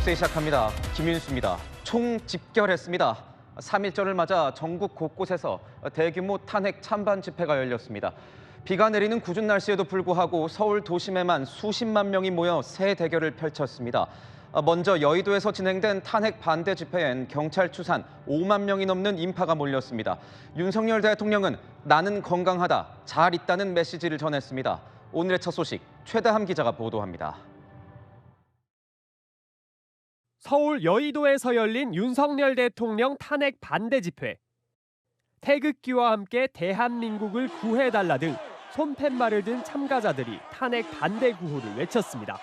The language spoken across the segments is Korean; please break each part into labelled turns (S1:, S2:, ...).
S1: 뉴스 시작합니다. 김윤수입니다. 총집결했습니다. 3.1절을 맞아 전국 곳곳에서 대규모 탄핵 찬반 집회가 열렸습니다. 비가 내리는 궂은 날씨에도 불구하고 서울 도심에만 수십만 명이 모여 새 대결을 펼쳤습니다. 먼저 여의도에서 진행된 탄핵 반대 집회엔 경찰 추산 5만 명이 넘는 인파가 몰렸습니다. 윤석열 대통령은 나는 건강하다, 잘 있다는 메시지를 전했습니다. 오늘의 첫 소식, 최다함 기자가 보도합니다.
S2: 서울 여의도에서 열린 윤석열 대통령 탄핵 반대 집회. 태극기와 함께 대한민국을 구해달라 등 손팻말을 든 참가자들이 탄핵 반대 구호를 외쳤습니다.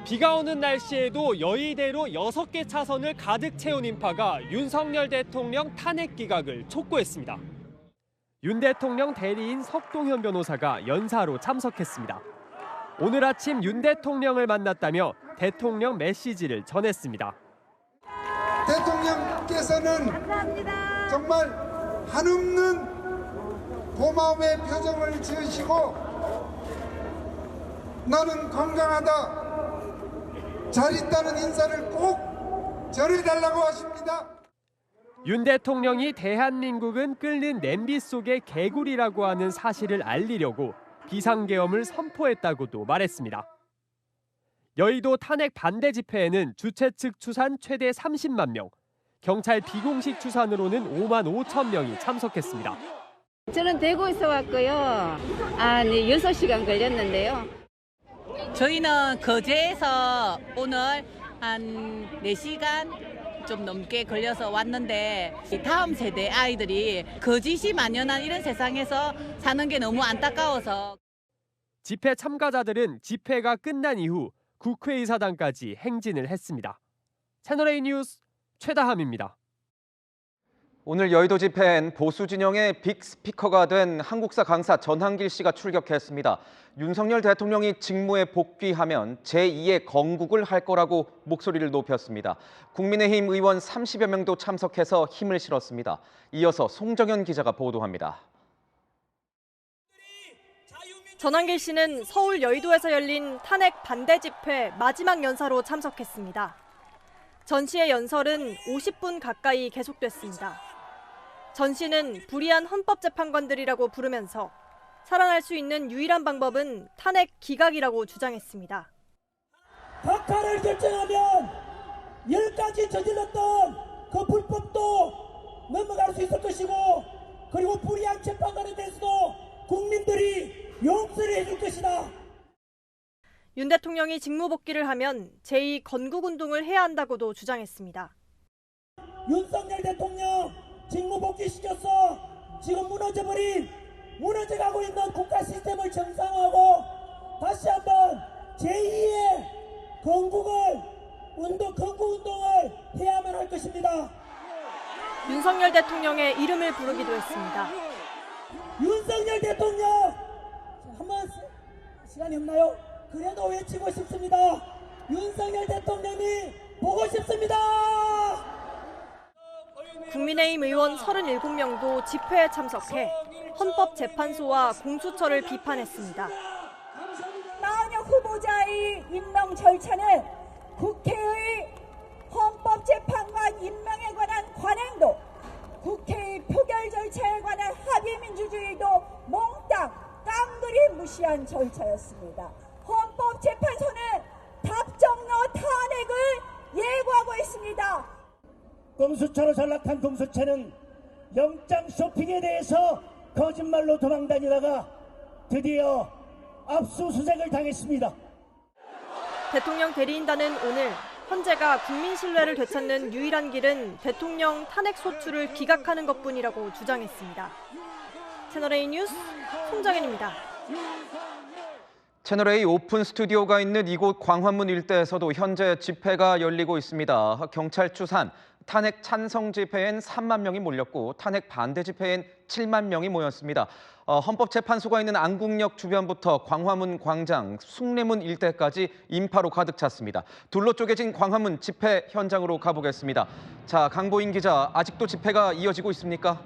S2: 비가 오는 날씨에도 여의대로 6개 차선을 가득 채운 인파가 윤석열 대통령 탄핵 기각을 촉구했습니다. 윤 대통령 대리인 석동현 변호사가 연사로 참석했습니다. 오늘 아침 윤 대통령을 만났다며 대통령 메시지를 전했습니다.
S3: 대통령께서는 정말 한없는 고마움의 표정을 지으시고 나는 건강하다, 잘 있다는 인사를 꼭 전해달라고 하십니다.
S2: 윤 대통령이 대한민국은 끓는 냄비 속의 개구리라고 하는 사실을 알리려고 비상계엄을 선포했다고도 말했습니다. 여의도 탄핵 반대 집회에는 주최 측 추산 최대 30만 명, 경찰 비공식 추산으로는 5만 5천 명이 참석했습니다.
S4: 저는 대구에서 왔고요. 6시간 걸렸는데요.
S5: 저희는 거제에서 오늘 한 4시간 좀 넘게 걸려서 왔는데 다음 세대 아이들이 거짓이 만연한 이런 세상에서 사는 게 너무 안타까워서.
S2: 집회 참가자들은 집회가 끝난 이후 국회의사당까지 행진을 했습니다. 채널A 뉴스 최다함입니다.
S1: 오늘 여의도 집회엔 보수 진영의 빅스피커가 된 한국사 강사 전한길 씨가 출격했습니다. 윤석열 대통령이 직무에 복귀하면 제2의 건국을 할 거라고 목소리를 높였습니다. 국민의힘 의원 30여 명도 참석해서 힘을 실었습니다. 이어서 송정현 기자가 보도합니다.
S6: 전한길 씨는 서울 여의도에서 열린 탄핵 반대 집회 마지막 연사로 참석했습니다. 전 씨의 연설은 50분 가까이 계속됐습니다. 전 씨는 불의한 헌법재판관들이라고 부르면서 살아날 수 있는 유일한 방법은 탄핵 기각이라고 주장했습니다.
S7: 각하를 결정하면 10가지 저질렀던 그 불법도 넘어갈 수 있을 것이고, 그리고 불의한 재판관에 대해서도 국민들이 용서를 해줄 것이다.
S6: 윤 대통령이 직무 복귀를 하면 제2 건국운동을 해야 한다고도 주장했습니다.
S7: 윤석열 대통령 직무 복귀시켜서 지금 무너져가고 있는 국가 시스템을 정상화하고 다시 한번 제2의 건국운동을 해야만 할 것입니다.
S6: 윤석열 대통령의 이름을 부르기도 했습니다.
S7: 윤석열 대통령! 한번 시간이 없나요? 그래도 외치고 싶습니다. 윤석열 대통령이 보고 싶습니다.
S6: 국민의힘 의원 37명도 집회에 참석해 헌법재판소와 공수처를 비판했습니다.
S8: 마은혁 후보자의 임명 절차는 국회의 헌법재판관 임명에 관한 관행도, 국회의 표결 절차에 관한 합의민주주의도 몽땅 깡그리 무시한 절차였습니다. 헌법재판소는 답정너 탄핵을 예고하고 있습니다.
S7: 공수처로 전락한 공수처는 영장 쇼핑에 대해서 거짓말로 도망다니다가 드디어 압수수색을 당했습니다.
S6: 대통령 대리인단은 오늘 헌재가 국민 신뢰를 되찾는 유일한 길은 대통령 탄핵 소추를 기각하는 것뿐이라고 주장했습니다. 채널A 뉴스 송정현입니다.
S1: 채널A 오픈 스튜디오가 있는 이곳 광화문 일대에서도 현재 집회가 열리고 있습니다. 경찰 추산 탄핵 찬성 집회엔 3만 명이 몰렸고 탄핵 반대 집회엔 7만 명이 모였습니다. 헌법재판소가 있는 안국역 주변부터 광화문 광장, 숭례문 일대까지 인파로 가득 찼습니다. 둘로 쪼개진 광화문 집회 현장으로 가보겠습니다. 자, 강보인 기자, 아직도 집회가 이어지고 있습니까?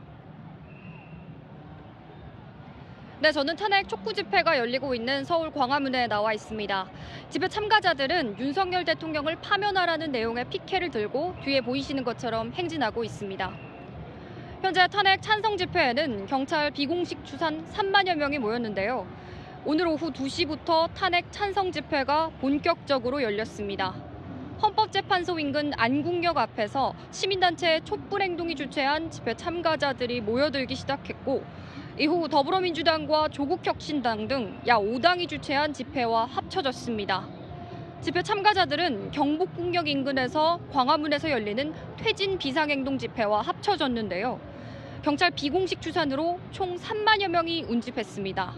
S9: 네, 저는 탄핵 촉구 집회가 열리고 있는 서울 광화문에 나와 있습니다. 집회 참가자들은 윤석열 대통령을 파면하라는 내용의 피켓을 들고 뒤에 보이시는 것처럼 행진하고 있습니다. 현재 탄핵 찬성 집회에는 경찰 비공식 추산 3만여 명이 모였는데요. 오늘 오후 2시부터 탄핵 찬성 집회가 본격적으로 열렸습니다. 헌법재판소 인근 안국역 앞에서 시민단체 촛불행동이 주최한 집회 참가자들이 모여들기 시작했고, 이후 더불어민주당과 조국혁신당 등 야 5당이 주최한 집회와 합쳐졌습니다. 집회 참가자들은 경복궁역 인근에서 광화문에서 열리는 퇴진 비상행동 집회와 합쳐졌는데요. 경찰 비공식 추산으로 총 3만여 명이 운집했습니다.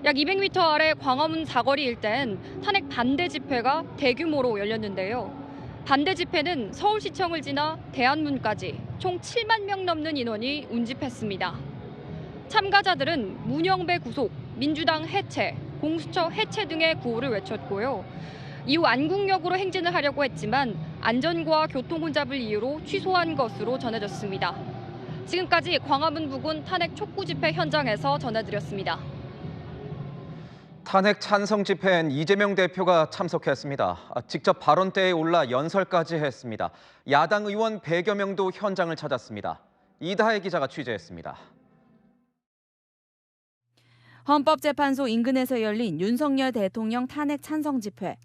S9: 약 200m 아래 광화문 사거리 일대엔 탄핵 반대 집회가 대규모로 열렸는데요. 반대 집회는 서울시청을 지나 대안문까지 총 7만 명 넘는 인원이 운집했습니다. 참가자들은 문영배 구속, 민주당 해체, 공수처 해체 등의 구호를 외쳤고요. 이후 안국역으로 행진을 하려고 했지만 안전과 교통 혼잡을 이유로 취소한 것으로 전해졌습니다. 지금까지 광화문 부근 탄핵 촉구 집회 현장에서 전해드렸습니다.
S1: 탄핵 찬성 집회엔 이재명 대표가 참석했습니다. 직접 발언대에 올라 연설까지 했습니다. 야당 의원 100여 명도 현장을 찾았습니다. 이다혜 기자가 취재했습니다.
S10: 헌법재판소 인근에서 열린 윤석열 대통령 탄핵 찬성 집회.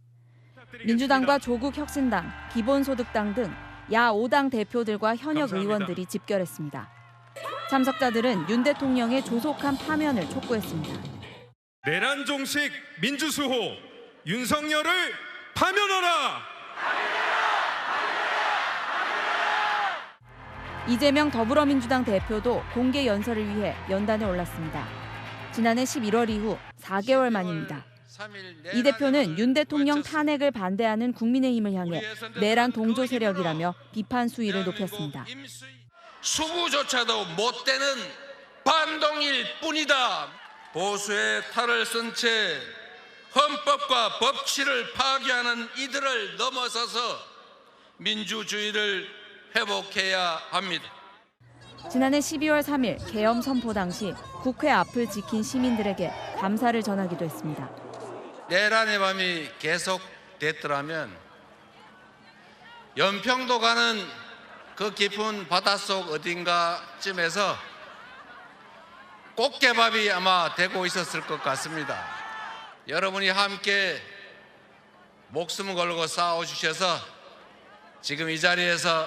S10: 민주당과 조국혁신당, 기본소득당 등 야 5당 대표들과 현역 의원들이 집결했습니다. 참석자들은 윤 대통령의 조속한 파면을 촉구했습니다.
S11: 내란 종식 민주수호 윤석열을 파면하라!
S10: 이재명 더불어민주당 대표도 공개 연설을 위해 연단에 올랐습니다. 지난해 11월 이후 4개월 만입니다. 이 대표는 윤 대통령 탄핵을 반대하는 국민의힘을 향해 내란 동조 세력이라며 비판 수위를 높였습니다.
S12: 수구조차도 못 되는 반동일 뿐이다. 보수의 탈을 쓴 채 헌법과 법치를 파괴하는 이들을 넘어서서 민주주의를 회복해야 합니다.
S10: 지난해 12월 3일 계엄 선포 당시 국회 앞을 지킨 시민들에게 감사를 전하기도 했습니다.
S12: 내란의 밤이 계속됐더라면 연평도 가는 그 깊은 바닷속 어딘가쯤에서 꽃게밥이 아마 되고 있었을 것 같습니다. 여러분이 함께 목숨을 걸고 싸워주셔서 지금 이 자리에서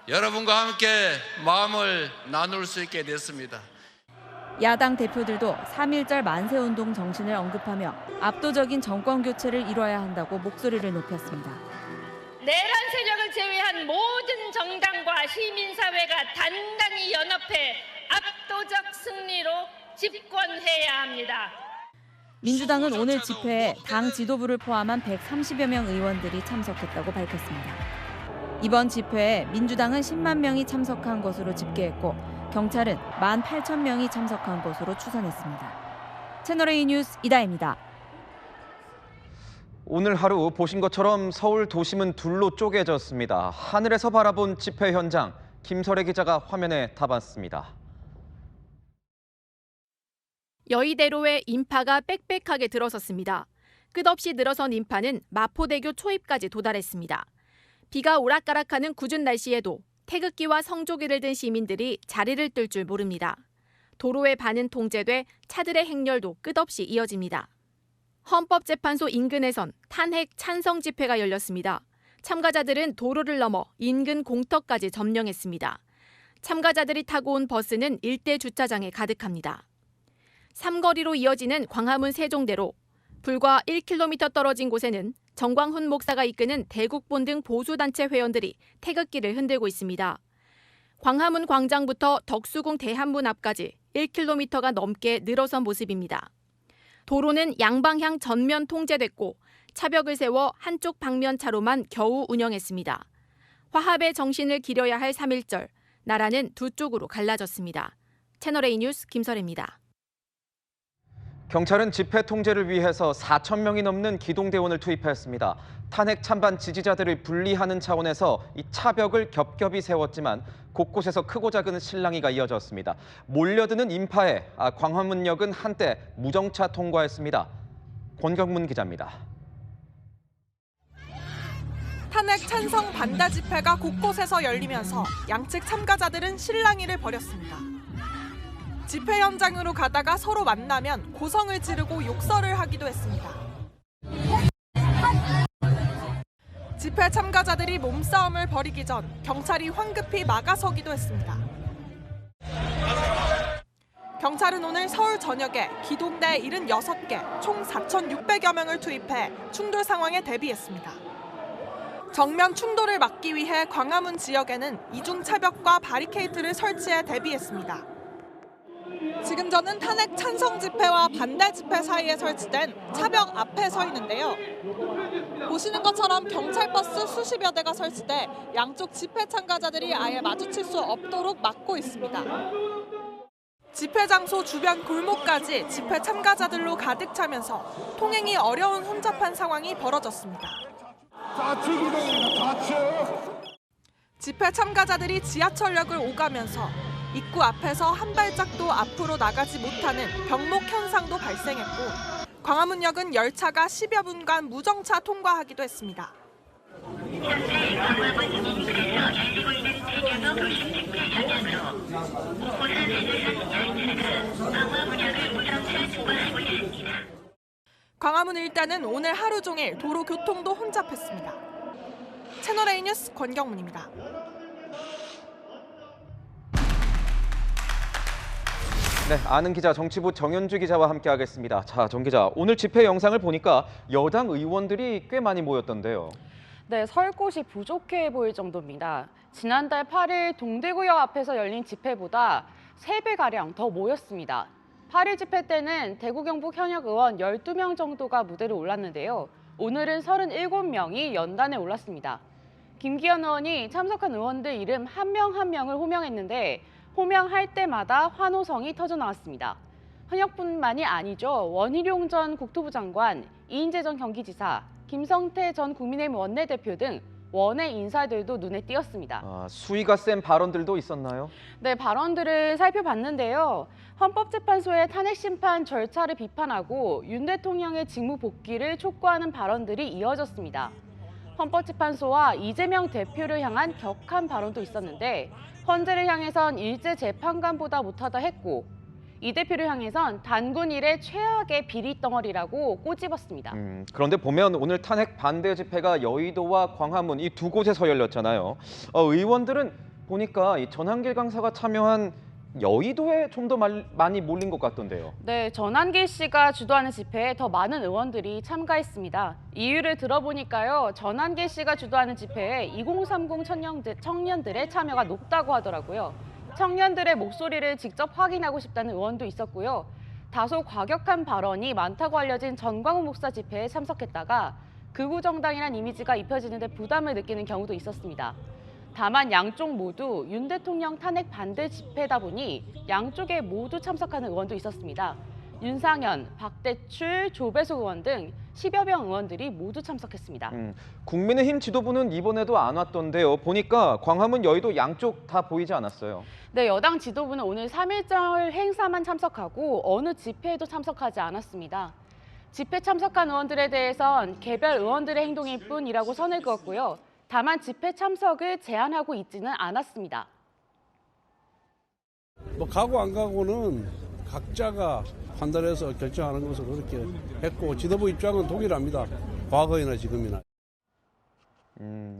S12: 여러분과 함께 마음을 나눌 수 있게 됐습니다.
S10: 야당 대표들도 3.1절 만세운동 정신을 언급하며 압도적인 정권 교체를 이뤄야 한다고 목소리를 높였습니다.
S13: 내란 세력을 제외한 모든 정당과 시민사회가 단단히 연합해 압도적 승리로 집권해야 합니다.
S10: 민주당은 오늘 집회에 당 지도부를 포함한 130여 명 의원들이 참석했다고 밝혔습니다. 이번 집회에 민주당은 10만 명이 참석한 것으로 집계했고 경찰은 18,000명이 참석한 것으로 추산했습니다. 채널A 뉴스 이다혜입니다.
S1: 오늘 하루 보신 것처럼 서울 도심은 둘로 쪼개졌습니다. 하늘에서 바라본 집회 현장, 김설혜 기자가 화면에 담았습니다.
S14: 여의대로에 인파가 빽빽하게 들어섰습니다. 끝없이 늘어선 인파는 마포대교 초입까지 도달했습니다. 비가 오락가락하는 궂은 날씨에도 태극기와 성조기를 든 시민들이 자리를 뜰 줄 모릅니다. 도로의 반은 통제돼 차들의 행렬도 끝없이 이어집니다. 헌법재판소 인근에선 탄핵 찬성 집회가 열렸습니다. 참가자들은 도로를 넘어 인근 공터까지 점령했습니다. 참가자들이 타고 온 버스는 일대 주차장에 가득합니다. 삼거리로 이어지는 광화문 세종대로, 불과 1km 떨어진 곳에는 정광훈 목사가 이끄는 대국본 등 보수단체 회원들이 태극기를 흔들고 있습니다. 광화문 광장부터 덕수궁 대한문 앞까지 1km가 넘게 늘어선 모습입니다. 도로는 양방향 전면 통제됐고 차벽을 세워 한쪽 방면 차로만 겨우 운영했습니다. 화합의 정신을 기려야 할 3.1절, 나라는 두 쪽으로 갈라졌습니다. 채널A 뉴스 김설혜입니다.
S1: 경찰은 집회 통제를 위해서 4천 명이 넘는 기동대원을 투입했습니다. 탄핵 찬반 지지자들을 분리하는 차원에서 이 차벽을 겹겹이 세웠지만 곳곳에서 크고 작은 실랑이가 이어졌습니다. 몰려드는 인파에 광화문역은 한때 무정차 통과했습니다. 권경문 기자입니다.
S15: 탄핵 찬성 반대 집회가 곳곳에서 열리면서 양측 참가자들은 실랑이를 벌였습니다. 집회 현장으로 가다가 서로 만나면 고성을 지르고 욕설을 하기도 했습니다. 집회 참가자들이 몸싸움을 벌이기 전 경찰이 황급히 막아서기도 했습니다. 경찰은 오늘 서울 전역에 기동대 76개, 총 4,600여 명을 투입해 충돌 상황에 대비했습니다. 정면 충돌을 막기 위해 광화문 지역에는 이중 차벽과 바리케이트를 설치해 대비했습니다. 지금 저는 탄핵 찬성 집회와 반대 집회 사이에 설치된 차벽 앞에 서 있는데요. 보시는 것처럼 경찰 버스 수십여 대가 설치돼 양쪽 집회 참가자들이 아예 마주칠 수 없도록 막고 있습니다. 집회 장소 주변 골목까지 집회 참가자들로 가득 차면서 통행이 어려운 혼잡한 상황이 벌어졌습니다. 집회 참가자들이 지하철역을 오가면서 입구 앞에서 한 발짝도 앞으로 나가지 못하는 병목 현상도 발생했고 광화문역은 열차가 10여 분간 무정차 통과하기도 했습니다. 광화문 일대는 오늘 하루 종일 도로 교통도 혼잡했습니다. 채널A 뉴스 권경문입니다.
S1: 네, 아는 기자 정치부 정현주 기자와 함께하겠습니다. 자, 정 기자, 오늘 집회 영상을 보니까 여당 의원들이 꽤 많이 모였던데요.
S16: 네, 설 곳이 부족해 보일 정도입니다. 지난달 8일 동대구역 앞에서 열린 집회보다 3배가량 더 모였습니다. 8일 집회 때는 대구 경북 현역 의원 12명 정도가 무대로 올랐는데요. 오늘은 37명이 연단에 올랐습니다. 김기현 의원이 참석한 의원들 이름 한 명 한 명을 호명했는데 호명할 때마다 환호성이 터져나왔습니다. 현역뿐만이 아니죠. 원희룡 전 국토부 장관, 이인재 전 경기지사, 김성태 전 국민의힘 원내대표 등 원외 인사들도 눈에 띄었습니다.
S1: 수위가 센 발언들도 있었나요?
S16: 네, 발언들을 살펴봤는데요. 헌법재판소의 탄핵 심판 절차를 비판하고 윤 대통령의 직무 복귀를 촉구하는 발언들이 이어졌습니다. 헌법재판소와 이재명 대표를 향한 격한 발언도 있었는데 헌재를 향해선 일제 재판관보다 못하다 했고 이 대표를 향해선 단군 이래 최악의 비리덩어리라고 꼬집었습니다.
S1: 그런데 보면 오늘 탄핵 반대 집회가 여의도와 광화문 이 두 곳에서 열렸잖아요. 의원들은 보니까 이 전한길 강사가 참여한 여의도에 좀 더 많이 몰린 것 같던데요.
S16: 네, 전한길 씨가 주도하는 집회에 더 많은 의원들이 참가했습니다. 이유를 들어보니까요. 전한길 씨가 주도하는 집회에 2030 청년들의 참여가 높다고 하더라고요. 청년들의 목소리를 직접 확인하고 싶다는 의원도 있었고요. 다소 과격한 발언이 많다고 알려진 전광훈 목사 집회에 참석했다가 극우 정당이란 이미지가 입혀지는 데 부담을 느끼는 경우도 있었습니다. 다만 양쪽 모두 윤 대통령 탄핵 반대 집회다 보니 양쪽에 모두 참석하는 의원도 있었습니다. 윤상현, 박대출, 조배석 의원 등 10여 명 의원들이 모두 참석했습니다.
S1: 국민의힘 지도부는 이번에도 안 왔던데요. 보니까 광화문, 여의도 양쪽 다 보이지 않았어요.
S16: 네, 여당 지도부는 오늘 3.1절 행사만 참석하고 어느 집회에도 참석하지 않았습니다. 집회 참석한 의원들에 대해선 개별 의원들의 행동일 뿐이라고 선을 그었고요. 다만 집회 참석을 제한하고 있지는 않았습니다.
S17: 가고 안 가고는 각자가 판단해서 결정하는 것을 그렇게 했고 지도부 입장은 동일합니다. 과거이나 지금이나.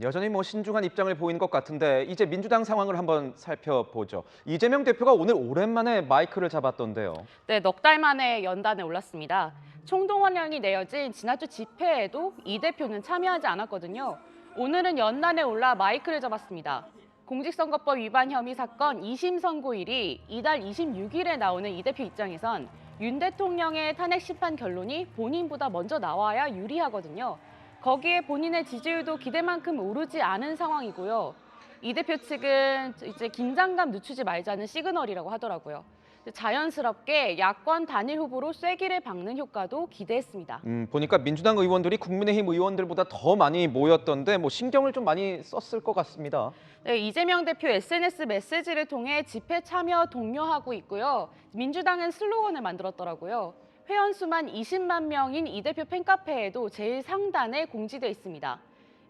S1: 여전히 신중한 입장을 보이는 것 같은데 이제 민주당 상황을 한번 살펴보죠. 이재명 대표가 오늘 오랜만에 마이크를 잡았던데요.
S16: 네, 넉 달 만에 연단에 올랐습니다. 총동원령이 내어진 지난주 집회에도 이 대표는 참여하지 않았거든요. 오늘은 연단에 올라 마이크를 잡았습니다. 공직선거법 위반 혐의 사건 2심 선고일이 이달 26일에 나오는 이 대표 입장에선 윤 대통령의 탄핵 심판 결론이 본인보다 먼저 나와야 유리하거든요. 거기에 본인의 지지율도 기대만큼 오르지 않은 상황이고요. 이 대표 측은 이제 긴장감 늦추지 말자는 시그널이라고 하더라고요. 자연스럽게 야권 단일 후보로 쐐기를 박는 효과도 기대했습니다.
S1: 보니까 민주당 의원들이 국민의힘 의원들보다 더 많이 모였던데 신경을 좀 많이 썼을 것 같습니다.
S16: 네, 이재명 대표 SNS 메시지를 통해 집회 참여 독려하고 있고요. 민주당은 슬로건을 만들었더라고요. 회원수만 20만 명인 이 대표 팬카페에도 제일 상단에 공지돼 있습니다.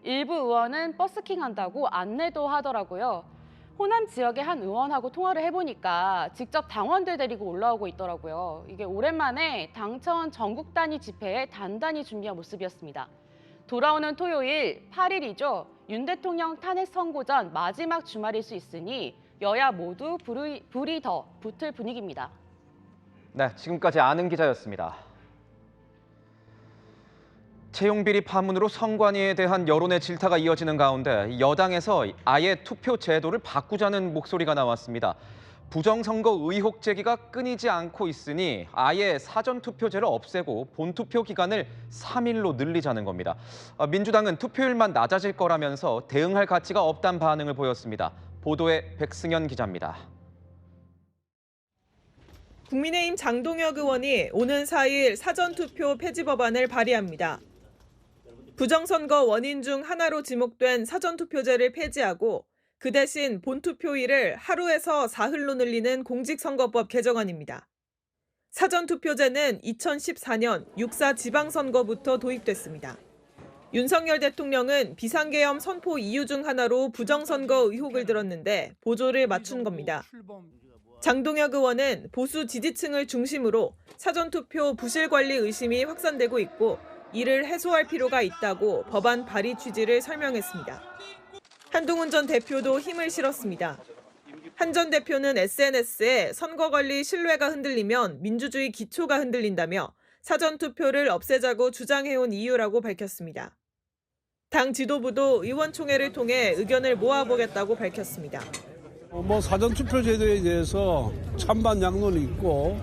S16: 일부 의원은 버스킹한다고 안내도 하더라고요. 호남 지역의 한 의원하고 통화를 해보니까 직접 당원들 데리고 올라오고 있더라고요. 이게 오랜만에 당천 전국 단위 집회에 단단히 준비한 모습이었습니다. 돌아오는 토요일 8일이죠. 윤 대통령 탄핵 선고 전 마지막 주말일 수 있으니 여야 모두 불이 더 붙을 분위기입니다.
S1: 네, 지금까지 아는 기자였습니다. 채용비리 파문으로 선관위에 대한 여론의 질타가 이어지는 가운데 여당에서 아예 투표 제도를 바꾸자는 목소리가 나왔습니다. 부정선거 의혹 제기가 끊이지 않고 있으니 아예 사전투표제를 없애고 본투표 기간을 3일로 늘리자는 겁니다. 민주당은 투표율만 낮아질 거라면서 대응할 가치가 없다는 반응을 보였습니다. 보도에 백승현 기자입니다.
S15: 국민의힘 장동혁 의원이 오는 4일 사전투표 폐지 법안을 발의합니다. 부정선거 원인 중 하나로 지목된 사전투표제를 폐지하고 그 대신 본투표일을 하루에서 사흘로 늘리는 공직선거법 개정안입니다. 사전투표제는 2014년 6.4 지방선거부터 도입됐습니다. 윤석열 대통령은 비상계엄 선포 이유 중 하나로 부정선거 의혹을 들었는데 보조를 맞춘 겁니다. 장동혁 의원은 보수 지지층을 중심으로 사전투표 부실 관리 의심이 확산되고 있고 이를 해소할 필요가 있다고 법안 발의 취지를 설명했습니다. 한동훈 전 대표도 힘을 실었습니다. 한 전 대표는 SNS에 선거 관리 신뢰가 흔들리면 민주주의 기초가 흔들린다며 사전투표를 없애자고 주장해온 이유라고 밝혔습니다. 당 지도부도 의원총회를 통해 의견을 모아보겠다고 밝혔습니다.
S17: 사전투표 제도에 대해서 찬반 양론이 있고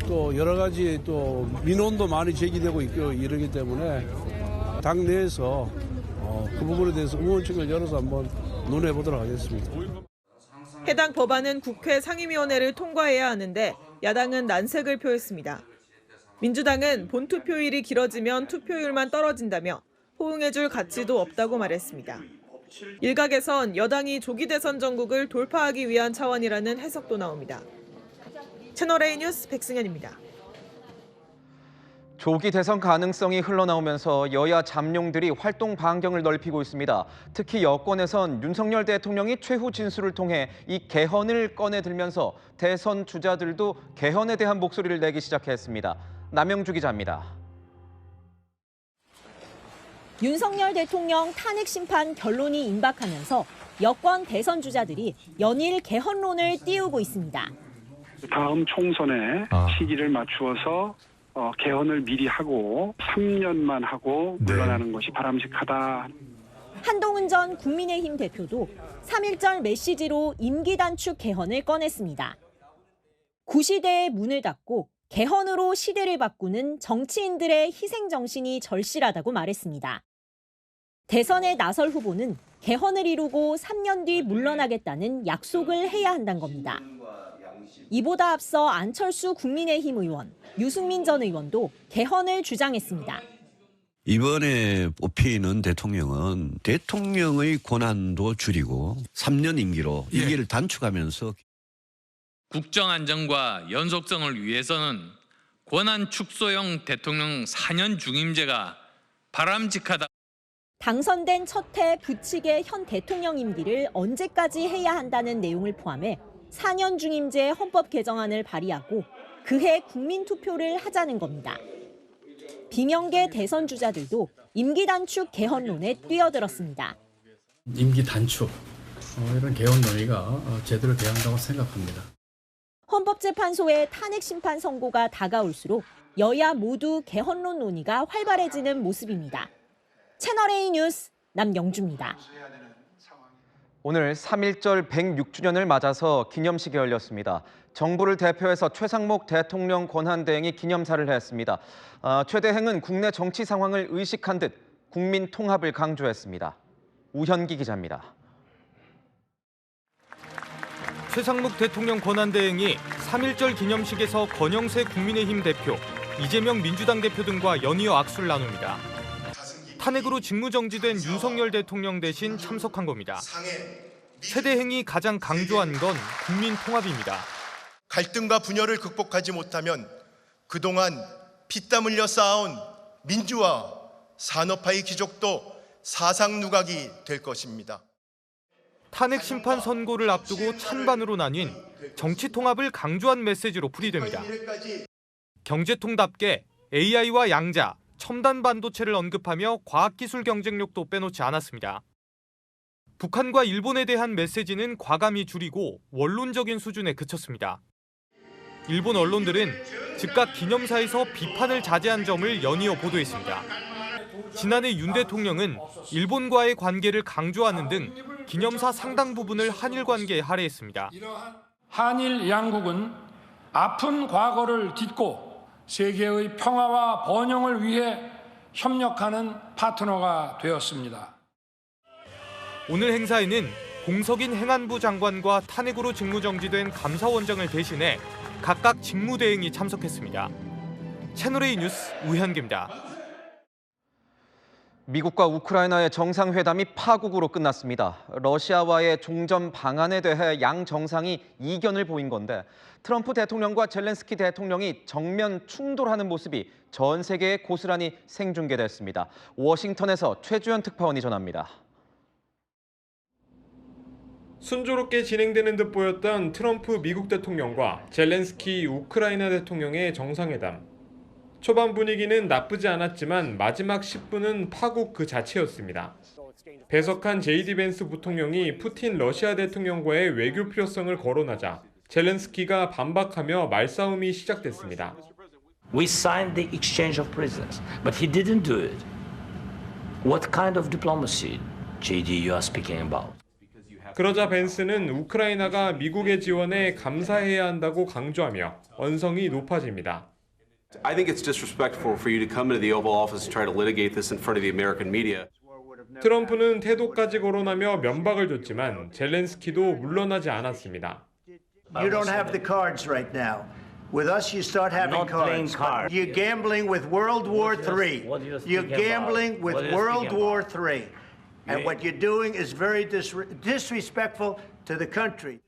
S17: 또 여러 가지 또 민원도 많이 제기되고 있고 이러기 때문에 당 내에서 그 부분에 대해서 의원총회를 열어서 한번 논의해 보도록 하겠습니다.
S15: 해당 법안은 국회 상임위원회를 통과해야 하는데 야당은 난색을 표했습니다. 민주당은 본투표일이 길어지면 투표율만 떨어진다며 호응해줄 가치도 없다고 말했습니다. 일각에선 여당이 조기 대선 전국을 돌파하기 위한 차원이라는 해석도 나옵니다. 채널A 뉴스 백승현입니다.
S1: 조기 대선 가능성이 흘러나오면서 여야 잠룡들이 활동 반경을 넓히고 있습니다. 특히 여권에선 윤석열 대통령이 최후 진술을 통해 이 개헌을 꺼내들면서 대선 주자들도 개헌에 대한 목소리를 내기 시작했습니다. 남영주 기자입니다.
S18: 윤석열 대통령 탄핵 심판 결론이 임박하면서 여권 대선 주자들이 연일 개헌론을 띄우고 있습니다.
S19: 다음 총선에 시기를 맞추어서 개헌을 미리 하고 3년만 하고 물러나는 것이 바람직하다.
S18: 한동훈 전 국민의힘 대표도 3.1절 메시지로 임기 단축 개헌을 꺼냈습니다. 구시대의 문을 닫고 개헌으로 시대를 바꾸는 정치인들의 희생 정신이 절실하다고 말했습니다. 대선에 나설 후보는 개헌을 이루고 3년 뒤 물러나겠다는 약속을 해야 한다는 겁니다. 이보다 앞서 안철수 국민의힘 의원, 유승민 전 의원도 개헌을 주장했습니다.
S20: 이번에 뽑히는 대통령은 대통령의 권한도 줄이고 3년 임기로 임기를 단축하면서
S21: 국정 안정과 연속성을 위해서는 권한 축소형 대통령 4년 중임제가 바람직하다.
S18: 당선된 첫 해 부칙의 현 대통령 임기를 언제까지 해야 한다는 내용을 포함해 4년 중임제 헌법 개정안을 발의하고 그해 국민투표를 하자는 겁니다. 비명계 대선 주자들도 임기 단축 개헌론에 뛰어들었습니다.
S22: 임기 단축, 이런 개헌 논의가 제대로 돼야 한다고 생각합니다.
S18: 헌법재판소의 탄핵 심판 선고가 다가올수록 여야 모두 개헌론 논의가 활발해지는 모습입니다. 채널A 뉴스 남영주입니다.
S1: 오늘 3.1절 106주년을 맞아서 기념식이 열렸습니다. 정부를 대표해서 최상목 대통령 권한대행이 기념사를 했습니다. 최 대행은 국내 정치 상황을 의식한 듯 국민 통합을 강조했습니다. 우현기 기자입니다.
S3: 최상목 대통령 권한대행이 3.1절 기념식에서 권영세 국민의힘 대표, 이재명 민주당 대표 등과 연이어 악수를 나눕니다. 탄핵으로 직무정지된 윤석열 대통령 대신 참석한 겁니다. 세대행이 가장 강조한 건 국민 통합입니다.
S4: 갈등과 분열을 극복하지 못하면 그동안 피땀 흘려 쌓아온 민주화, 산업화의 기적도 사상 누각이 될 것입니다.
S3: 탄핵 심판 선고를 앞두고 찬반으로 나뉜 정치 통합을 강조한 메시지로 풀이됩니다. 경제통답게 AI와 양자, 첨단 반도체를 언급하며 과학기술 경쟁력도 빼놓지 않았습니다. 북한과 일본에 대한 메시지는 과감히 줄이고 원론적인 수준에 그쳤습니다. 일본 언론들은 즉각 기념사에서 비판을 자제한 점을 연이어 보도했습니다. 지난해 윤 대통령은 일본과의 관계를 강조하는 등 기념사 상당 부분을 한일 관계에 할애했습니다.
S23: 한일 양국은 아픈 과거를 딛고 세계의 평화와 번영을 위해 협력하는 파트너가 되었습니다.
S3: 오늘 행사에는 공석인 행안부 장관과 탄핵으로 직무정지된 감사원장을 대신해 각각 직무대행이 참석했습니다. 채널A 뉴스 우현기입니다.
S1: 미국과 우크라이나의 정상회담이 파국으로 끝났습니다. 러시아와의 종전 방안에 대해 양 정상이 이견을 보인 건데 트럼프 대통령과 젤렌스키 대통령이 정면 충돌하는 모습이 전 세계에 고스란히 생중계됐습니다. 워싱턴에서 최주연 특파원이 전합니다.
S24: 순조롭게 진행되는 듯 보였던 트럼프 미국 대통령과 젤렌스키 우크라이나 대통령의 정상회담. 초반 분위기는 나쁘지 않았지만 마지막 10분은 파국 그 자체였습니다. 배석한 JD 벤스 부통령이 푸틴 러시아 대통령과의 외교 필요성을 거론하자 젤렌스키가 반박하며 말싸움이 시작됐습니다.
S25: We signed the exchange of prisoners, but he didn't do it. What kind of diplomacy, JD, you are speaking about?
S24: 그러자 벤스는 우크라이나가 미국의 지원에 감사해야 한다고 강조하며 언성이 높아집니다.
S26: I think it's disrespectful for you to come into the Oval Office and try to litigate this in front of the American media.
S24: 트럼프는 태도까지 거론하며 면박을 줬지만 젤렌스키도 물러나지 않았습니다.
S27: You don't have the cards right now. With us, you start having cards. You're gambling with World War III. You're gambling with World War III. And what you're doing is very disrespectful to the country.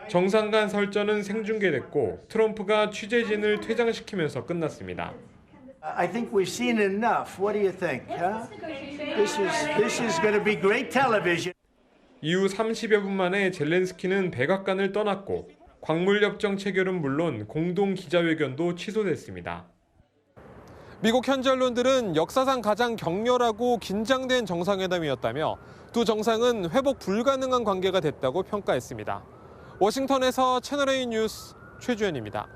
S24: 정상 간 설전은 생중계됐고 트럼프가 취재진을 퇴장시키면서 끝났습니다.
S27: I think we've seen enough. What do you think? Huh? This is going to be great television.
S24: 이후 30여 분 만에 젤렌스키는 백악관을 떠났고 광물협정 체결은 물론 공동 기자회견도 취소됐습니다.
S3: 미국 현지 언론들은 역사상 가장 격렬하고 긴장된 정상회담이었다며 두 정상은 회복 불가능한 관계가 됐다고 평가했습니다. 워싱턴에서 채널A 뉴스 최주연입니다.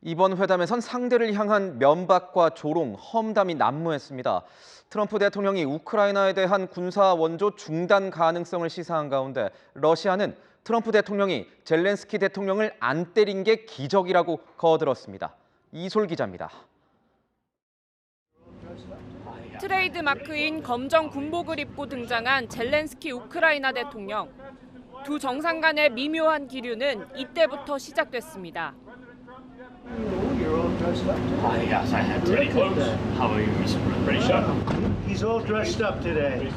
S1: 이번 회담에선 상대를 향한 면박과 조롱, 험담이 난무했습니다. 트럼프 대통령이 우크라이나에 대한 군사 원조 중단 가능성을 시사한 가운데 러시아는 트럼프 대통령이 젤렌스키 대통령을 안 때린 게 기적이라고 거들었습니다. 이솔 기자입니다.
S28: 트레이드 마크인 검정 군복을 입고 등장한 젤렌스키 우크라이나 대통령. 두 정상 간의 미묘한 기류는 이때부터 시작됐습니다.
S27: Yes, I had pretty close. How are you, pretty sharp? He's all dressed up today.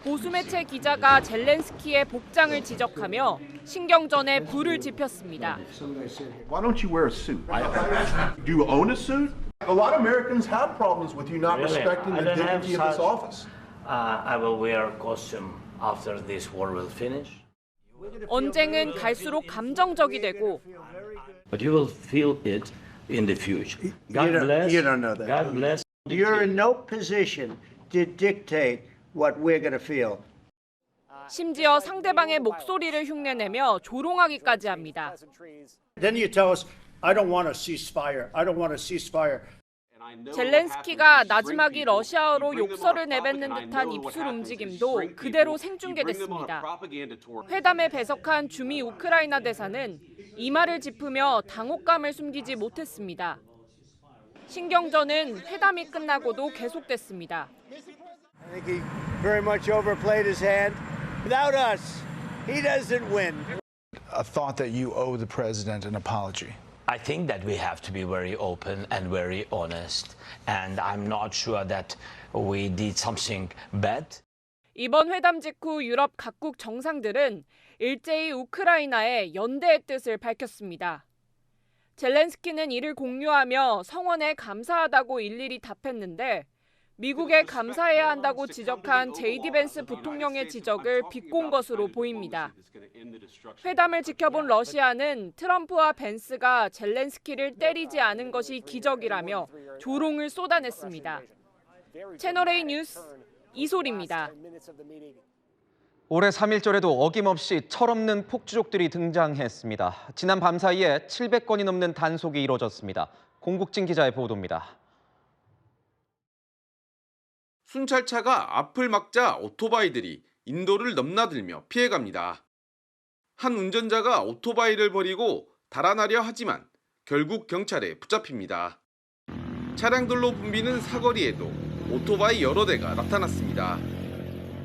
S28: 보수 매체 기자가 젤렌스키의 복장을 지적하며 신경전에 불을 지폈습니다.
S29: Why don't you wear a suit? Do you own a suit? A lot of Americans have problems with you not respecting the dignity of this office.
S25: I will wear a costume after this war will finish.
S28: 언쟁은 갈수록 감정적이 되고
S25: But you will feel it in the future. God bless.
S27: You don't know that.
S25: God bless.
S27: You're in no position to dictate what we're going to feel.
S28: 심지어 상대방의 목소리를 흉내내며 조롱하기까지 합니다.
S27: Then you tell us, I don't want a ceasefire. I don't want a ceasefire.
S28: 젤렌스키가 나지막이 러시아어로 욕설을 내뱉는 듯한 입술 움직임도 그대로 생중계됐습니다. 회담에 배석한 주미 우크라이나 대사는 이마를 짚으며 당혹감을 숨기지 못했습니다. 신경전은 회담이 끝나고도 계속됐습니다.
S27: I think he very much overplayed his hand. Without us, He doesn't win.
S2: A thought that you owe the president an apology.
S25: I think that we have to be very open and very honest, and I'm not sure that we did something bad.
S28: 이번 회담 직후 유럽 각국 정상들은 일제히 우크라이나에 연대의 뜻을 밝혔습니다. 젤렌스키는 이를 공유하며 성원에 감사하다고 일일이 답했는데 미국에 감사해야 한다고 지적한 제이디 벤스 부통령의 지적을 비꼰 것으로 보입니다. 회담을 지켜본 러시아는 트럼프와 벤스가 젤렌스키를 때리지 않은 것이 기적이라며 조롱을 쏟아냈습니다. 채널A 뉴스 이소리입니다.
S1: 올해 3.1절에도 어김없이 철없는 폭주족들이 등장했습니다. 지난 밤 사이에 700건이 넘는 단속이 이뤄졌습니다. 공국진 기자의 보도입니다.
S5: 순찰차가 앞을 막자 오토바이들이 인도를 넘나들며 피해갑니다. 한 운전자가 오토바이를 버리고 달아나려 하지만 결국 경찰에 붙잡힙니다. 차량들로 붐비는 사거리에도 오토바이 여러 대가 나타났습니다.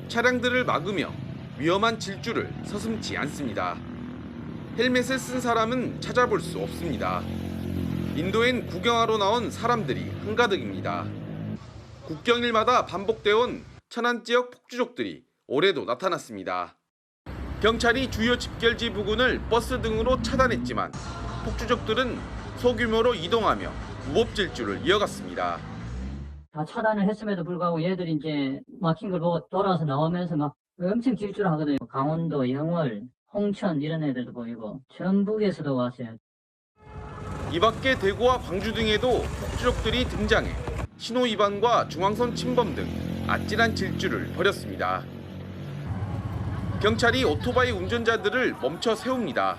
S5: 차량들을 막으며 위험한 질주를 서슴지 않습니다. 헬멧을 쓴 사람은 찾아볼 수 없습니다. 인도엔 구경하러 나온 사람들이 한가득입니다. 국경일마다 반복되어온 천안 지역 폭주족들이 올해도 나타났습니다. 경찰이 주요 집결지 부근을 버스 등으로 차단했지만 폭주족들은 소규모로 이동하며 무법 질주를 이어갔습니다.
S6: 다 차단을 했음에도 불구하고 얘들이 이제 막힌 걸 보고 돌아서 나오면서 막 엄청 질주를 하거든요. 강원도, 영월, 홍천 이런 애들도 보이고 전북에서도 왔어요.
S5: 이 밖에 대구와 광주 등에도 폭주족들이 등장해 신호 위반과 중앙선 침범 등 아찔한 질주를 벌였습니다. 경찰이 오토바이 운전자들을 멈춰 세웁니다.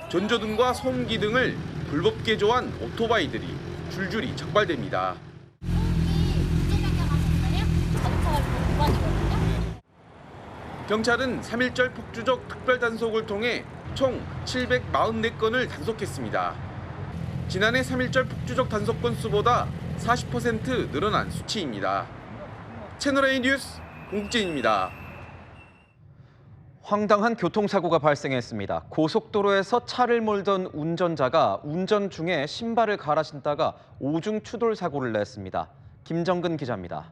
S5: 전조등과 소음기 등을 불법 개조한 오토바이들이 줄줄이 적발됩니다. 경찰은 3.1절 폭주족 특별단속을 통해 총 744건을 단속했습니다. 지난해 3.1절 폭주족 단속 건수보다 40% 늘어난 수치입니다. 채널A 뉴스 공국진입니다.
S1: 황당한 교통사고가 발생했습니다. 고속도로에서 차를 몰던 운전자가 운전 중에 신발을 갈아 신다가 오중 추돌 사고를 냈습니다. 김정근 기자입니다.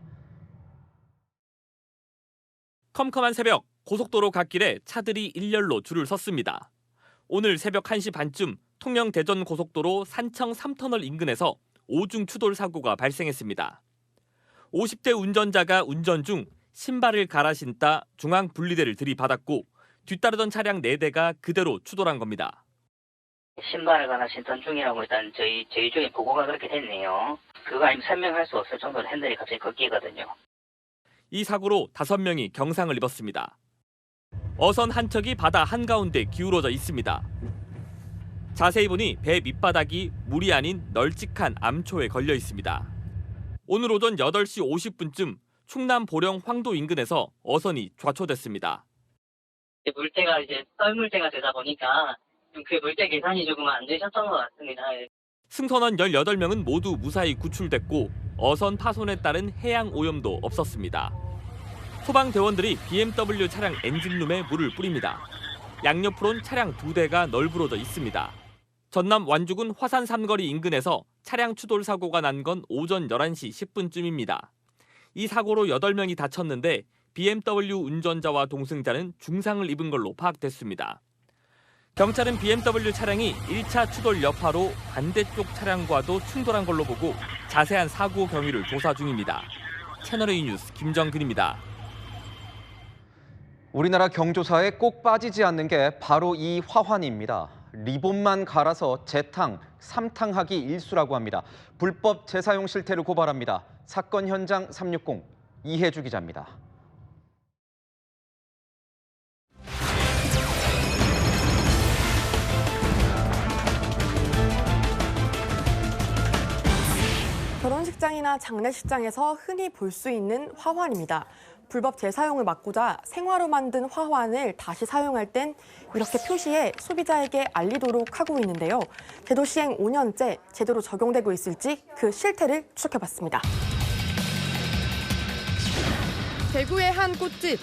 S7: 컴컴한 새벽, 고속도로 갓길에 차들이 일렬로 줄을 섰습니다. 오늘 새벽 1시 반쯤 통영 대전 고속도로 산청 3터널 인근에서 오중 추돌 사고가 발생했습니다. 50대 운전자가 운전 중 신발을 갈아 신다 중앙 분리대를 들이받았고 뒤따르던 차량 4대가 그대로 추돌한 겁니다.
S8: 신발을 갈아 신던 중이라고 일단 저희 쪽에 보고가 그렇게 됐네요. 그거 아니면 설명할 수 없을 정도로 핸들이 갑자기 꺾이거든요.
S7: 이 사고로 5명이 경상을 입었습니다. 어선 한 척이 바다 한가운데 기울어져 있습니다. 자세히 보니 배 밑바닥이 물이 아닌 널찍한 암초에 걸려 있습니다. 오늘 오전 8시 50분쯤 충남 보령 황도 인근에서 어선이 좌초됐습니다.
S8: 물때가 이제 썰물때가 되다 보니까 그 물때 계산이 조금 안 되셨던 것 같습니다.
S7: 승선원 18명은 모두 무사히 구출됐고 어선 파손에 따른 해양 오염도 없었습니다. 소방대원들이 BMW 차량 엔진룸에 물을 뿌립니다. 양옆으론 차량 2대가 널브러져 있습니다. 전남 완주군 화산 삼거리 인근에서 차량 추돌 사고가 난 건 오전 11시 10분쯤입니다. 이 사고로 8명이 다쳤는데 BMW 운전자와 동승자는 중상을 입은 걸로 파악됐습니다. 경찰은 BMW 차량이 1차 추돌 여파로 반대쪽 차량과도 충돌한 걸로 보고 자세한 사고 경위를 조사 중입니다. 채널A 뉴스 김정근입니다.
S1: 우리나라 경조사에 꼭 빠지지 않는 게 바로 이 화환입니다. 리본만 갈아서 재탕, 삼탕하기 일수라고 합니다. 불법 재사용 실태를 고발합니다. 사건 현장 360 이혜주 기자입니다.
S9: 결혼식장이나 장례식장에서 흔히 볼 수 있는 화환입니다. 불법 재사용을 막고자 생화로 만든 화환을 다시 사용할 땐 이렇게 표시해 소비자에게 알리도록 하고 있는데요. 제도 시행 5년째 제대로 적용되고 있을지 그 실태를 추적해봤습니다.
S10: 대구의 한 꽃집.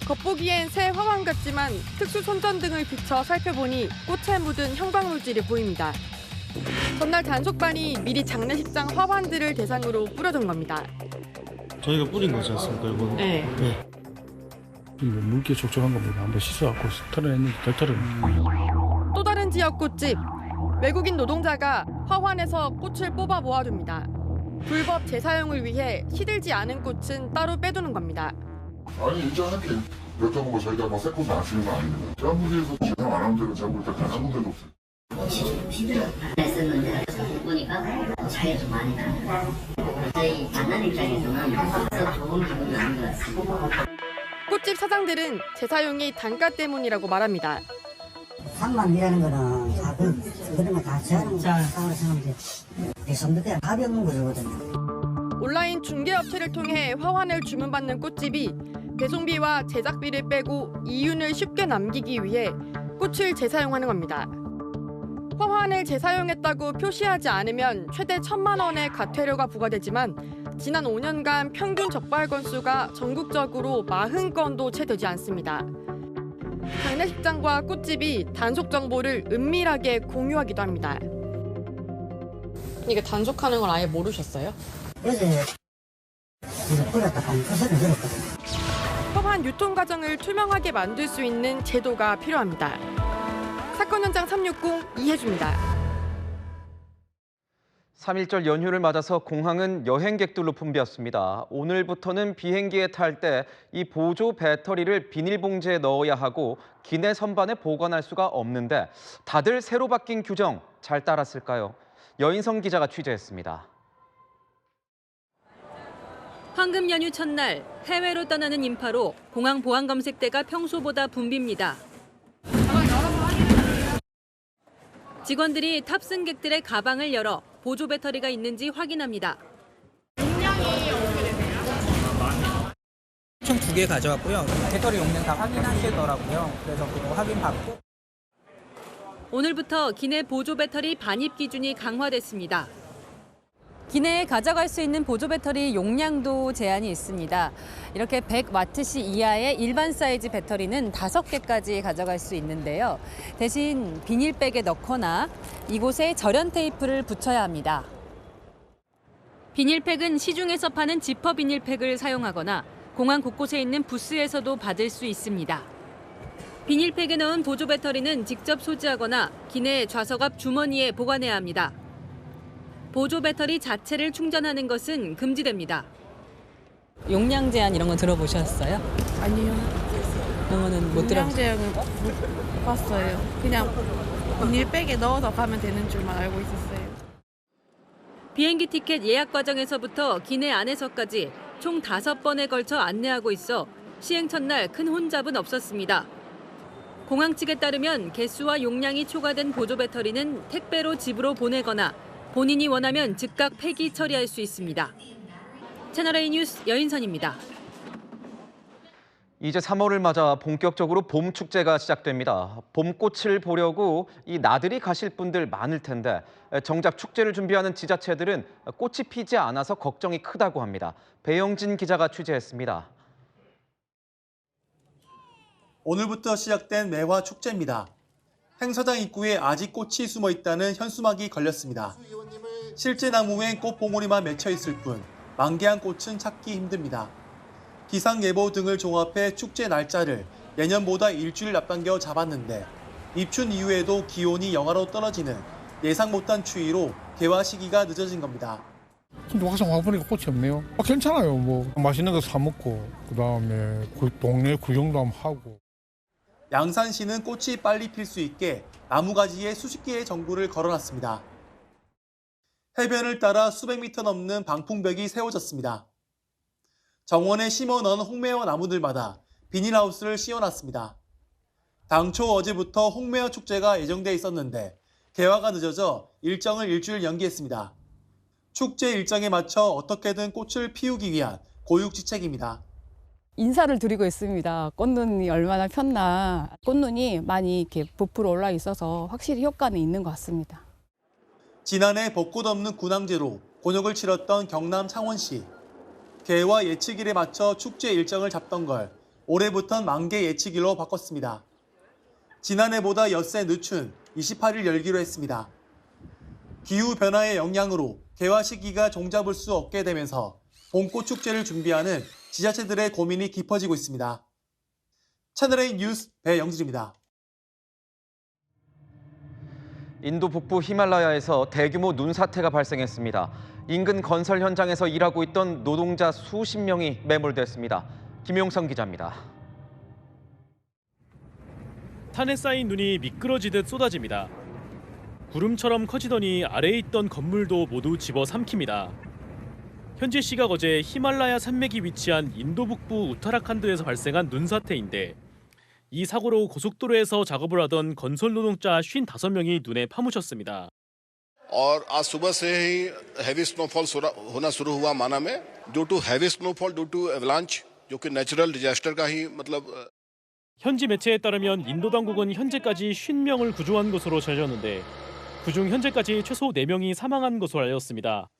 S9: 겉보기엔 새 화환 같지만 특수 손전등을 비춰 살펴보니 꽃에 묻은 형광물질이 보입니다. 전날 단속반이 미리 장례식장 화환들을 대상으로 뿌려둔 겁니다.
S11: 저희가 뿌린 거지 않습니까, 이거는?
S9: 네.
S11: 물기 촉촉한 겁니다. 한번 씻어갖고 털어냈는데 덜 털어냈는데.
S9: 또 다른 지역 꽃집. 외국인 노동자가 화환에서 꽃을 뽑아 모아줍니다. 불법 재사용을 위해 시들지 않은 꽃은 따로 빼두는 겁니다.
S12: 아니 인정할게. 그렇다고 뭐 저희가 뭐 새콤도 안 쓰는 거 아닙니다. 짠부지에서 재산 안 하는 데는 제가 볼 때 단 한 군데도 없어요.
S13: 시들어 했었는데 보니까 차이가 좀 많이 나요. 저희 만난 입장에서는 더 좋은 기분이 아닌 것 같습니다.
S9: 꽃집 사장들은 재사용이 단가 때문이라고 말합니다.
S13: 3만 이라는 거는 그런 거 다 저하는 상으로 생각하면 배송비가 답이 없는 거거든요.
S9: 온라인 중개업체를 통해 화환을 주문받는 꽃집이 배송비와 제작비를 빼고 이윤을 쉽게 남기기 위해 꽃을 재사용하는 겁니다. 화환을 재사용했다고 표시하지 않으면 최대 1,000만 원의 과태료가 부과되지만 지난 5년간 평균 적발 건수가 전국적으로 40건도 채 되지 않습니다. 장례식장과 꽃집이 단속 정보를 은밀하게 공유하기도 합니다. 이게 단속하는 걸 아예 모르셨어요?
S13: 어제 뿌렸다 한 소리를 들었거든요.
S9: 화환 유통 과정을 투명하게 만들 수 있는 제도가 필요합니다. 사건 현장 360 이혜주입니다.
S1: 3.1절 연휴를 맞아서 공항은 여행객들로 붐볐습니다. 오늘부터는 비행기에 탈 때 이 보조 배터리를 비닐봉지에 넣어야 하고 기내 선반에 보관할 수가 없는데 다들 새로 바뀐 규정 잘 따랐을까요? 여인성 기자가 취재했습니다.
S14: 황금 연휴 첫날 해외로 떠나는 인파로 공항 보안 검색대가 평소보다 붐빕니다. 직원들이 탑승객들의 가방을 열어 보조 배터리가 있는지 확인합니다.
S15: 용량이 어떻게 되세요?
S16: 총 2개 가져왔고요. 배터리 용량 다 확인하시더라고요. 그래서 그거 확인받고.
S14: 오늘부터 기내 보조 배터리 반입 기준이 강화됐습니다.
S10: 기내에 가져갈 수 있는 보조 배터리 용량도 제한이 있습니다. 이렇게 100와트시 이하의 일반 사이즈 배터리는 5개까지 가져갈 수 있는데요. 대신 비닐백에 넣거나 이곳에 절연 테이프를 붙여야 합니다.
S14: 비닐팩은 시중에서 파는 지퍼 비닐팩을 사용하거나 공항 곳곳에 있는 부스에서도 받을 수 있습니다. 비닐팩에 넣은 보조 배터리는 직접 소지하거나 기내 좌석 앞 주머니에 보관해야 합니다. 보조 배터리 자체를 충전하는 것은 금지됩니다.
S10: 용량 제한 이런 거 들어보셨어요?
S17: 아니요.
S10: 그러면은 못 들어.
S17: 용량 제한은 못 봤어요. 그냥 비닐백에 넣어서 가면 되는 줄만 알고 있었어요.
S14: 비행기 티켓 예약 과정에서부터 기내 안에서까지 총 5번에 걸쳐 안내하고 있어 시행 첫날 큰 혼잡은 없었습니다. 공항 측에 따르면 개수와 용량이 초과된 보조 배터리는 택배로 집으로 보내거나 본인이 원하면 즉각 폐기 처리할 수 있습니다. 채널A 뉴스 여인선입니다.
S1: 이제 3월을 맞아 본격적으로 봄 축제가 시작됩니다. 봄꽃을 보려고 이 나들이 가실 분들 많을 텐데 정작 축제를 준비하는 지자체들은 꽃이 피지 않아서 걱정이 크다고 합니다. 배영진 기자가 취재했습니다.
S19: 오늘부터 시작된 매화 축제입니다. 행사장 입구에 아직 꽃이 숨어 있다는 현수막이 걸렸습니다. 실제 나무엔 꽃봉오리만 맺혀 있을 뿐 만개한 꽃은 찾기 힘듭니다. 기상예보 등을 종합해 축제 날짜를 예년보다 일주일 앞당겨 잡았는데 입춘 이후에도 기온이 영하로 떨어지는 예상 못한 추위로 개화 시기가 늦어진 겁니다.
S11: 근데 막상 와보니까 꽃이 없네요. 괜찮아요. 뭐 맛있는 거 사 먹고 그다음에 동네 구경도 한번 하고.
S19: 양산시는 꽃이 빨리 필 수 있게 나무가지에 수십 개의 전구를 걸어놨습니다. 해변을 따라 수백 미터 넘는 방풍벽이 세워졌습니다. 정원에 심어 넣은 홍매화 나무들마다 비닐하우스를 씌워놨습니다. 당초 어제부터 홍매화 축제가 예정돼 있었는데 개화가 늦어져 일정을 일주일 연기했습니다. 축제 일정에 맞춰 어떻게든 꽃을 피우기 위한 고육지책입니다.
S20: 인사를 드리고 있습니다. 꽃눈이 얼마나 폈나. 꽃눈이 많이 이렇게 부풀어 올라 있어서 확실히 효과는 있는 것 같습니다.
S19: 지난해 벚꽃 없는 군항제로 곤욕을 치렀던 경남 창원시. 개화 예측일에 맞춰 축제 일정을 잡던 걸 올해부턴 만개 예치기로 바꿨습니다. 지난해보다 엿새 늦춘 28일 열기로 했습니다. 기후변화의 영향으로 개화 시기가 종잡을 수 없게 되면서 봄꽃 축제를 준비하는 지자체들의 고민이 깊어지고 있습니다. 채널A 뉴스 배영진입니다.
S1: 인도 북부 히말라야에서 대규모 눈사태가 발생했습니다. 인근 건설 현장에서 일하고 있던 노동자 수십 명이 매몰됐습니다. 김용성 기자입니다.
S3: 산에 쌓인 눈이 미끄러지듯 쏟아집니다. 구름처럼 커지더니 아래에 있던 건물도 모두 집어삼킵니다. 현지 시각 어제 히말라야 산맥이 위치한 인도 북부 우타라칸드에서 발생한 눈사태인데 이 사고로 고속도로에서 작업을 하던 건설 노동자 55명이 눈에 파묻혔습니다.
S4: और आज सुबह से ही heavy snowfall होना शुरू हुआ माना में due to heavy snowfall due to avalanche जो कि नेचुरल डिजास्टर का ही मतलब
S3: 현지 매체에 따르면 인도 당국은 현재까지 50명을 구조한 것으로 전해졌는데 그중 현재까지 최소 4명이 사망한 것으로 알렸습니다.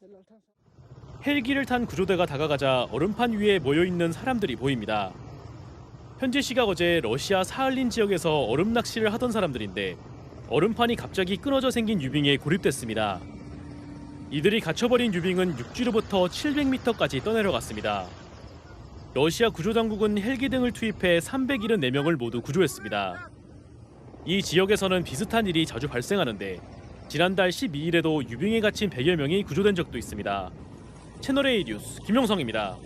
S3: 헬기를 탄 구조대가 다가가자 얼음판 위에 모여있는 사람들이 보입니다. 현지 시각 어제 러시아 사할린 지역에서 얼음 낚시를 하던 사람들인데 얼음판이 갑자기 끊어져 생긴 유빙에 고립됐습니다. 이들이 갇혀버린 유빙은 육지로부터 700m까지 떠내려갔습니다. 러시아 구조당국은 헬기 등을 투입해 374명을 모두 구조했습니다. 이 지역에서는 비슷한 일이 자주 발생하는데 지난달 12일에도 유빙에 갇힌 100여 명이 구조된 적도 있습니다. 채널A 뉴스 김용성입니다.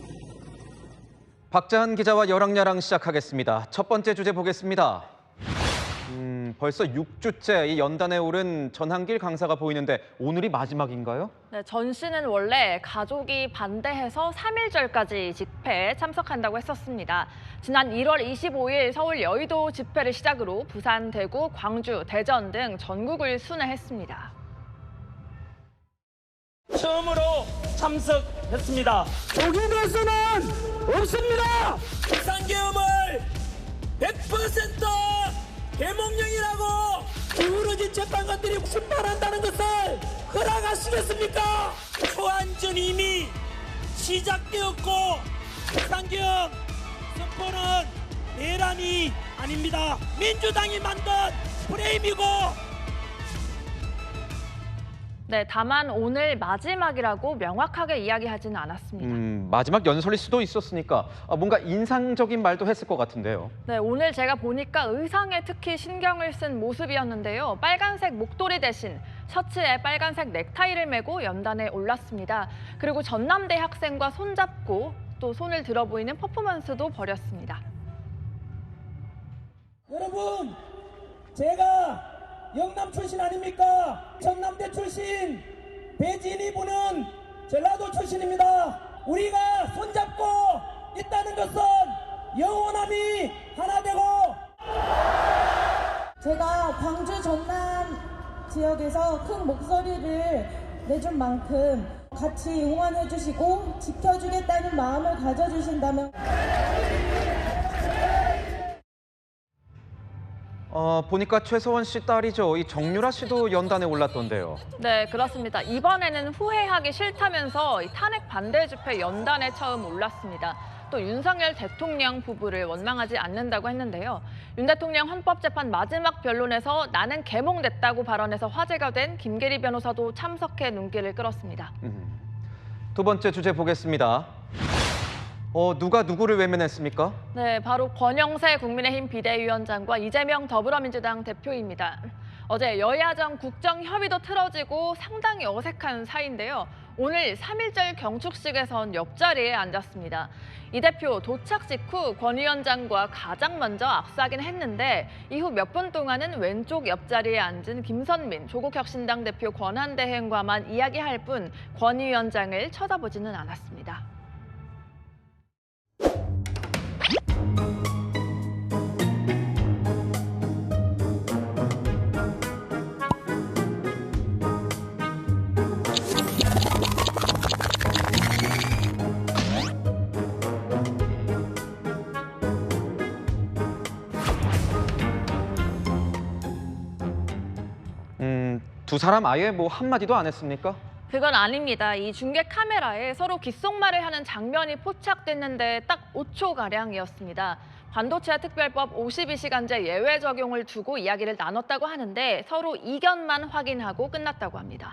S1: 박자한 기자와 여랑야랑 시작하겠습니다. 첫 번째 주제 보겠습니다. 벌써 6주째 이 연단에 오른 전한길 강사가 보이는데 오늘이 마지막인가요?
S18: 네, 전 씨는 원래 가족이 반대해서 3.1절까지 집회에 참석한다고 했었습니다. 지난 1월 25일 서울 여의도 집회를 시작으로 부산, 대구, 광주, 대전 등 전국을 순회했습니다.
S21: 처음으로 참석했습니다. 여기 수는 없습니다. 비상계엄을 100% 대목령이라고 기울어진 재판관들이 심판한다는 것을 허락하시겠습니까? 초안전 이미 시작되었고 비상계엄 선포는 내란이 아닙니다. 민주당이 만든 프레임이고
S18: 네, 다만 오늘 마지막이라고 명확하게 이야기하지는 않았습니다.
S1: 마지막 연설일 수도 있었으니까 뭔가 인상적인 말도 했을 것 같은데요.
S18: 네, 오늘 제가 보니까 의상에 특히 신경을 쓴 모습이었는데요. 빨간색 목도리 대신 셔츠에 빨간색 넥타이를 메고 연단에 올랐습니다. 그리고 전남대 학생과 손잡고 또 손을 들어 보이는 퍼포먼스도 벌였습니다.
S21: 여러분, 제가 영남 출신 아닙니까? 전남대 출신 배진이 부는 전라도 출신입니다. 우리가 손잡고 있다는 것은 영원함이 하나 되고
S22: 제가 광주 전남 지역에서 큰 목소리를 내준 만큼 같이 응원해 주시고 지켜주겠다는 마음을 가져주신다면
S1: 보니까 최서원 씨 딸이죠. 이 정유라 씨도 연단에 올랐던데요.
S18: 네, 그렇습니다. 이번에는 후회하기 싫다면서 이 탄핵 반대 집회 연단에 처음 올랐습니다. 또 윤석열 대통령 부부를 원망하지 않는다고 했는데요. 윤 대통령 헌법재판 마지막 변론에서 나는 개몽됐다고 발언해서 화제가 된 김계리 변호사도 참석해 눈길을 끌었습니다.
S1: 두 번째 주제 보겠습니다. 누가 누구를 외면했습니까?
S18: 네, 바로 권영세 국민의힘 비대위원장과 이재명 더불어민주당 대표입니다. 어제 여야정 국정협의도 틀어지고 상당히 어색한 사이인데요. 오늘 3.1절 경축식에선 옆자리에 앉았습니다. 이 대표 도착 직후 권 위원장과 가장 먼저 악수하긴 했는데 이후 몇 분 동안은 왼쪽 옆자리에 앉은 김선민 조국혁신당 대표 권한대행과만 이야기할 뿐 권 위원장을 쳐다보지는 않았습니다.
S1: 두 사람 아예 뭐 한마디도 안 했습니까?
S18: 그건 아닙니다. 이 중계 카메라에 서로 귓속말을 하는 장면이 포착됐는데 딱 5초가량이었습니다. 반도체 특별법 52시간제 예외 적용을 두고 이야기를 나눴다고 하는데 서로 이견만 확인하고 끝났다고 합니다.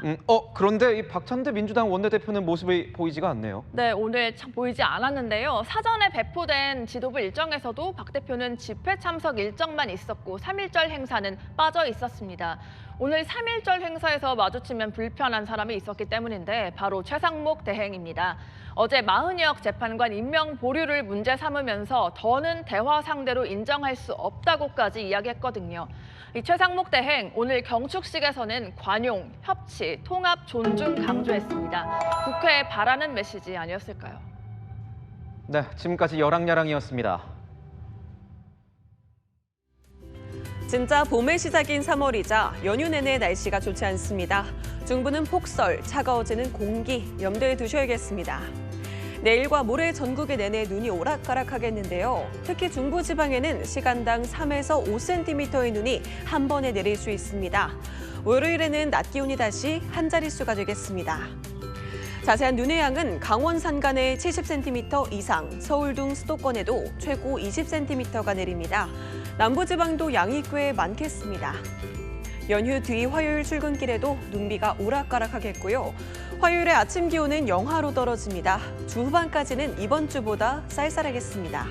S1: 그런데 이 박찬대 민주당 원내대표는 모습이 보이지가 않네요.
S18: 네, 오늘 참 보이지 않았는데요. 사전에 배포된 지도부 일정에서도 박 대표는 집회 참석 일정만 있었고 3.1절 행사는 빠져 있었습니다. 오늘 3.1절 행사에서 마주치면 불편한 사람이 있었기 때문인데 바로 최상목 대행입니다. 어제 마은혁 재판관 임명 보류를 문제 삼으면서 더는 대화 상대로 인정할 수 없다고까지 이야기했거든요. 이 최상목 대행 오늘 경축식에서는 관용, 협치, 통합, 존중 강조했습니다. 국회에 바라는 메시지 아니었을까요?
S1: 네, 지금까지 여랑야랑이었습니다.
S2: 진짜 봄의 시작인 3월이자 연휴 내내 날씨가 좋지 않습니다. 중부는 폭설, 차가워지는 공기 염두에 두셔야겠습니다. 내일과 모레 전국에 내내 눈이 오락가락하겠는데요. 특히 중부지방에는 시간당 3에서 5cm의 눈이 한 번에 내릴 수 있습니다. 월요일에는 낮 기온이 다시 한 자릿수가 되겠습니다. 자세한 눈의 양은 강원 산간에 70cm 이상, 서울 등 수도권에도 최고 20cm가 내립니다. 남부지방도 양이 꽤 많겠습니다. 연휴 뒤 화요일 출근길에도 눈비가 오락가락하겠고요. 화요일에 아침 기온은 영하로 떨어집니다. 주 후반까지는 이번 주보다 쌀쌀하겠습니다.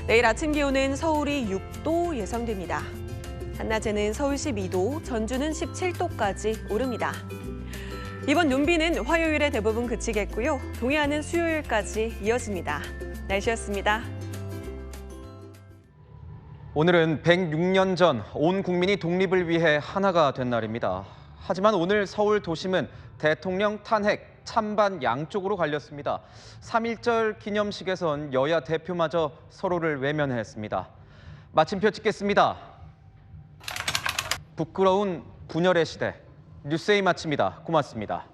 S2: 내일 아침 기온은 서울이 6도 예상됩니다. 한낮에는 서울 12도, 전주는 17도까지 오릅니다. 이번 눈비는 화요일에 대부분 그치겠고요. 동해안은 수요일까지 이어집니다. 날씨였습니다.
S1: 오늘은 106년 전 온 국민이 독립을 위해 하나가 된 날입니다. 하지만 오늘 서울 도심은 대통령 탄핵, 찬반 양쪽으로 갈렸습니다. 3.1절 기념식에선 여야 대표마저 서로를 외면했습니다. 마침표 찍겠습니다. 부끄러운 분열의 시대. 뉴스에이 마칩니다. 고맙습니다.